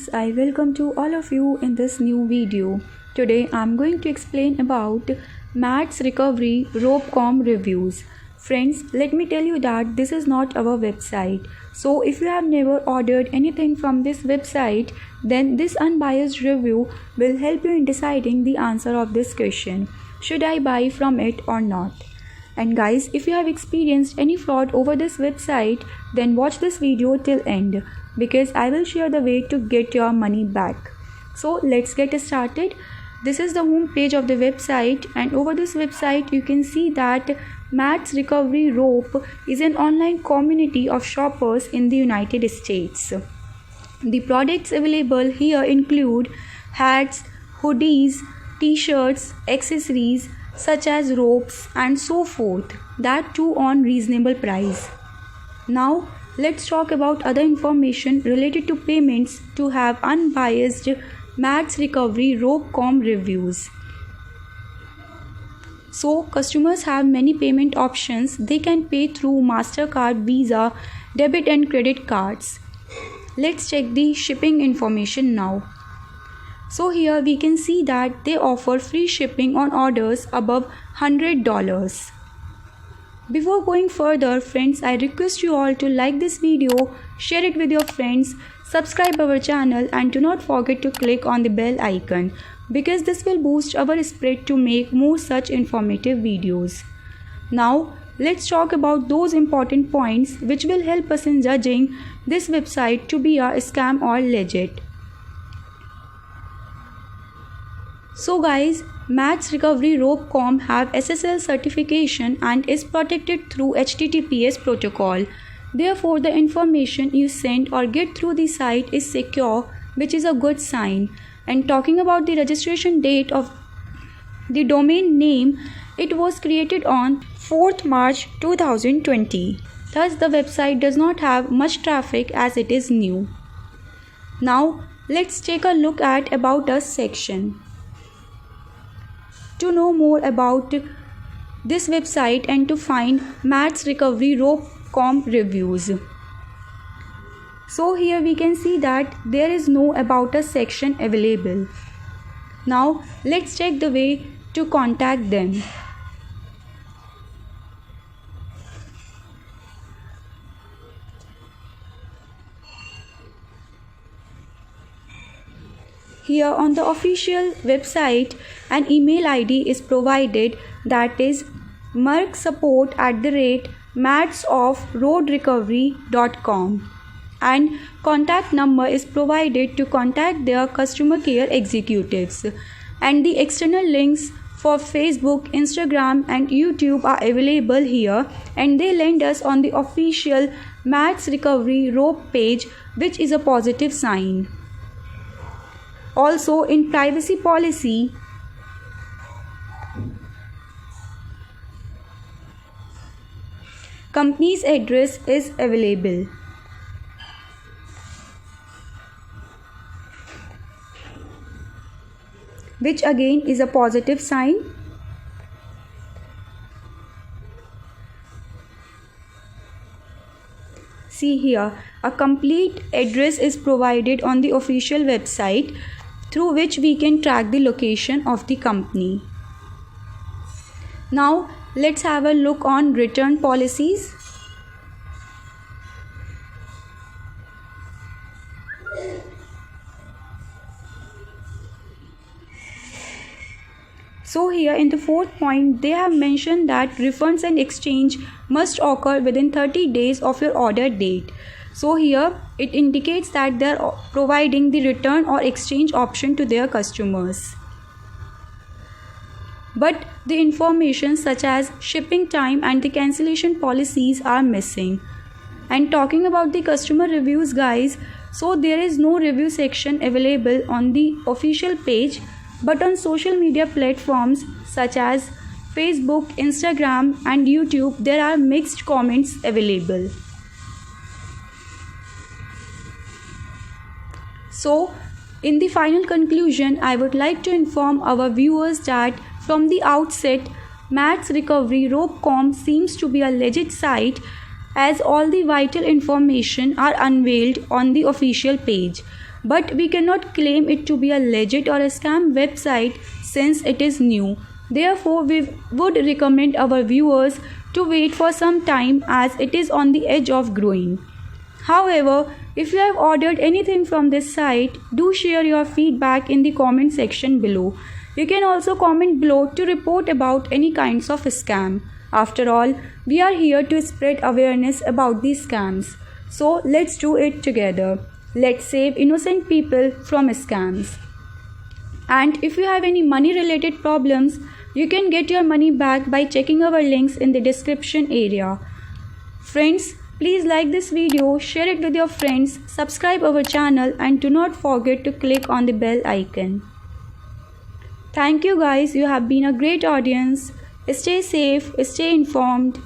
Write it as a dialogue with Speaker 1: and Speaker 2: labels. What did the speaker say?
Speaker 1: friends, I welcome to all of you in this new video. Today I'm going to explain about Matt's Recovery Rope.com reviews. Friends, let me tell you that this is not our website. So if you have never ordered anything from this website, then this unbiased review will help you in deciding the answer of this question. Should I buy from it or not? And guys, if you have experienced any fraud over this website, then watch this video till end, because I will share the way to get your money back. So let's get started. This is the home page of the website, and over this website you can see that Matt's Recovery Rope is an online community of shoppers in the United States. The products available here include hats, hoodies, t-shirts, accessories such as ropes and so forth, that too on reasonable price. Now let's talk about other information related to payments to have unbiased Matt's Recovery Rope.com reviews. So customers have many payment options. They can pay through MasterCard, Visa, debit and credit cards. Let's check the shipping information now. So here we can see that they offer free shipping on orders above $100. Before going further, friends, I request you all to like this video, share it with your friends, subscribe our channel and do not forget to click on the bell icon, because this will boost our spread to make more such informative videos. Now let's talk about those important points which will help us in judging this website to be a scam or legit. So guys, Matt's Recovery Rope.com have SSL certification and is protected through HTTPS protocol. Therefore, the information you send or get through the site is secure, which is a good sign. And talking about the registration date of the domain name, it was created on 4th March 2020. Thus, the website does not have much traffic as it is new. Now, let's take a look at About Us section. To know more about this website and to find Matt's Recovery Rope.com reviews. So here we can see that there is no About Us section available. Now let's check the way to contact them. Here on the official website, an email ID is provided, that is mercksupport@mattsofroadrecovery.com, and contact number is provided to contact their customer care executives, and the external links for Facebook, Instagram and YouTube are available here, and they lend us on the official Matt's Recovery Rope page, which is a positive sign. Also, in privacy policy, company's address is available. Which again is a positive sign. See here, a complete address is provided on the official website, through which we can track the location of the company. Now let's have a look on return policies. So here in the 4th point, they have mentioned that refunds and exchange must occur within 30 days of your order date. So here it indicates that they are providing the return or exchange option to their customers. But the information such as shipping time and the cancellation policies are missing. And talking about the customer reviews, guys, so there is no review section available on the official page, but on social media platforms such as Facebook, Instagram and YouTube, there are mixed comments available. So, in the final conclusion, I would like to inform our viewers that from the outset, Matt's Recovery Rope.com seems to be a legit site, as all the vital information are unveiled on the official page. but we cannot claim it to be a legit or a scam website since it is new. Therefore, we would recommend our viewers to wait for some time as it is on the edge of growing. However, if you have ordered anything from this site, do share your feedback in the comment section below. You can also comment below to report about any kinds of scam. After all, we are here to spread awareness about these scams. So let's do it together. Let's save innocent people from scams. And if you have any money related problems, you can get your money back by checking our links in the description area. Friends, please like this video, share it with your friends, subscribe our channel and do not forget to click on the bell icon. Thank you guys, you have been a great audience. Stay safe, stay informed.